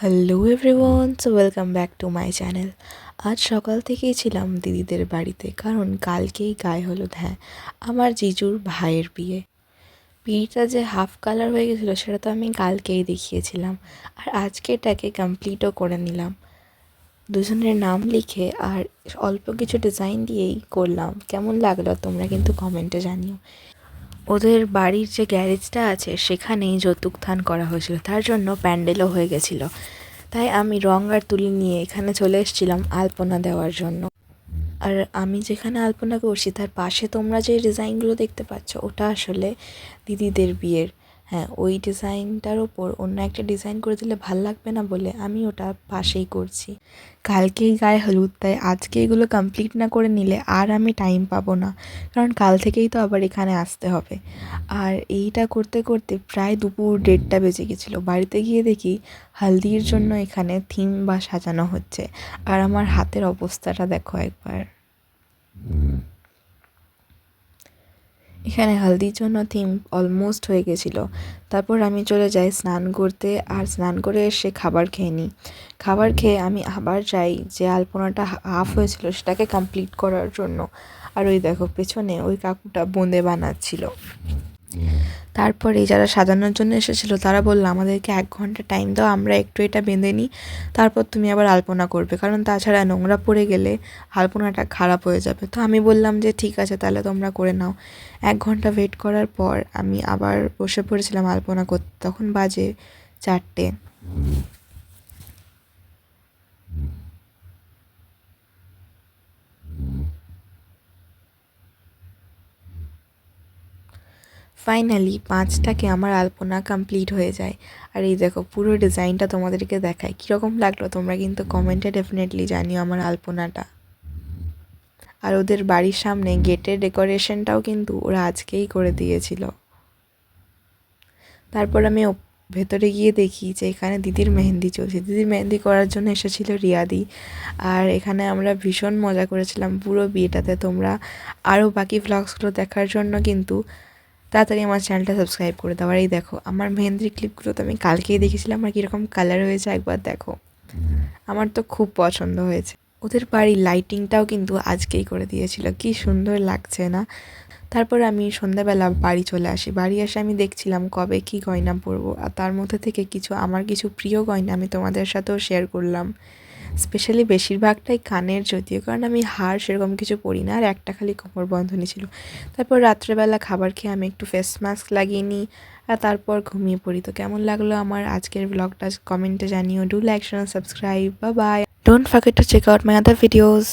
Hello everyone, so welcome back to my channel. আজ সকাল থেকেই ছিলাম দিদিদের বাড়িতে, কারণ কালকেই গায়ে হলুদ। হ্যাঁ, আমার জিজুর ভাইয়ের বিয়ে। বিয়েটা যে হাফ কালার হয়ে গেছিলো সেটা তো আমি কালকেই দেখিয়েছিলাম, আর আজকে এটাকে কমপ্লিটও করে নিলাম। দুজনের নাম লিখে আর অল্প কিছু ডিজাইন দিয়েই করলাম। কেমন লাগলো তোমরা কিন্তু কমেন্টে জানিও। ওদের বাড়ির যে গ্যারেজটা আছে সেখানেই যৌতুকদান করা হয়েছিল, তার জন্য প্যান্ডেলও হয়ে গেছিলো। তাই আমি রং আর তুলি নিয়ে এখানে চলে এসেছিলাম আলপনা দেওয়ার জন্য। আর আমি যেখানে আলপনা করছি তার পাশে তোমরা যে ডিজাইনগুলো দেখতে পাচ্ছ ওটা আসলে দিদিদের বিয়ের। হ্যাঁ, ওই ডিজাইনটার ওপর অন্য একটা ডিজাইন করে দিলে ভাল লাগবে না বলে আমি ওটা পাশেই করছি। কালকেই গায়ে হলুদ, তাই আজকে এগুলো কমপ্লিট না করে নিলে আর আমি টাইম পাবো না, কারণ কাল থেকেই তো আবার এখানে আসতে হবে। আর এইটা করতে করতে প্রায় দুপুর 1:30 বেজে গেছিলো। বাড়িতে গিয়ে দেখি হলদির জন্য এখানে থিম বা সাজানো হচ্ছে, আর আমার হাতের অবস্থাটা দেখো একবার। এখানে হলদির জন্য থিম অলমোস্ট হয়ে গেছিলো। তারপর আমি চলে যাই স্নান করতে, আর স্নান করে এসে খাবার খেয়ে নিই। খাবার খেয়ে আমি আবার যাই যে আলপনাটা হাফ হয়েছিল সেটাকে কমপ্লিট করার জন্য। আর ওই দেখো পেছনে ওই কাকুটা বোঁদে বানাচ্ছিল। তারপরে যারা সাজানোর জন্য এসেছিলো তারা বললো আমাদেরকে 1 ঘন্টা টাইম দাও, আমরা একটু এটা বেঁধে নিই, তারপর তুমি আবার আলপনা করবে, কারণ তাছাড়া নোংরা পড়ে গেলে আলপনাটা খারাপ হয়ে যাবে। তো আমি বললাম যে ঠিক আছে, তাহলে তোমরা করে নাও। 1 ঘন্টা ওয়েট করার পর আমি আবার বসে পড়েছিলাম আলপনা করতে। তখন বাজে 4টে। ফাইনালি 5টাকে আমার আলপনা কমপ্লিট হয়ে যায়। আর এই দেখো পুরো ডিজাইনটা তোমাদেরকে দেখায়, কীরকম লাগলো তোমরা কিন্তু কমেন্টে ডেফিনেটলি জানিও আমার আলপনাটা। আর ওদের বাড়ির সামনে গেটের ডেকোরেশনটাও কিন্তু ওরা আজকেই করে দিয়েছিল। তারপর আমি ভেতরে গিয়ে দেখি যে এখানে দিদির মেহেন্দি চলছে। দিদির মেহেন্দি করার জন্য এসেছিল রিয়াদি। আর এখানে আমরা ভীষণ মজা করেছিলাম পুরো বিয়েটাতে। তোমরা আরও বাকি ভ্লগসগুলো দেখার জন্য কিন্তু তাড়াতাড়ি আমার চ্যানেলটা সাবস্ক্রাইব করে দাও। আর এই দেখো আমার মেহেন্দির ক্লিপগুলো তো আমি কালকেই দেখেছিলাম, আর কীরকম কালার হয়েছে একবার দেখো। আমার তো খুব পছন্দ হয়েছে। ওদের বাড়ির লাইটিংটাও কিন্তু আজকেই করে দিয়েছিল, কি সুন্দর লাগছে না? তারপর আমি সন্ধ্যাবেলা বাড়ি চলে আসি। বাড়ি এসে আমি দেখছিলাম কবে কি গয়না পরবো, আর তার মধ্যে থেকে আমার কিছু প্রিয় গয়না আমি তোমাদের সাথেও শেয়ার করলাম। স্পেশালি বেশিরভাগটাই কানের, যদিও কারণ আমি হার সেরকম কিছু পরি না, আর একটা খালি কোমর বন্ধনী ছিল। তারপর রাত্রেবেলা খাবার খেয়ে আমি একটু ফেস মাস্ক লাগিয়ে নিই, আর তারপর ঘুমিয়ে পড়ি। তো কেমন লাগলো আমার আজকের ব্লগটা কমেন্টে জানিও। Do like, share, subscribe. Bye bye. Don't forget to check out my other videos.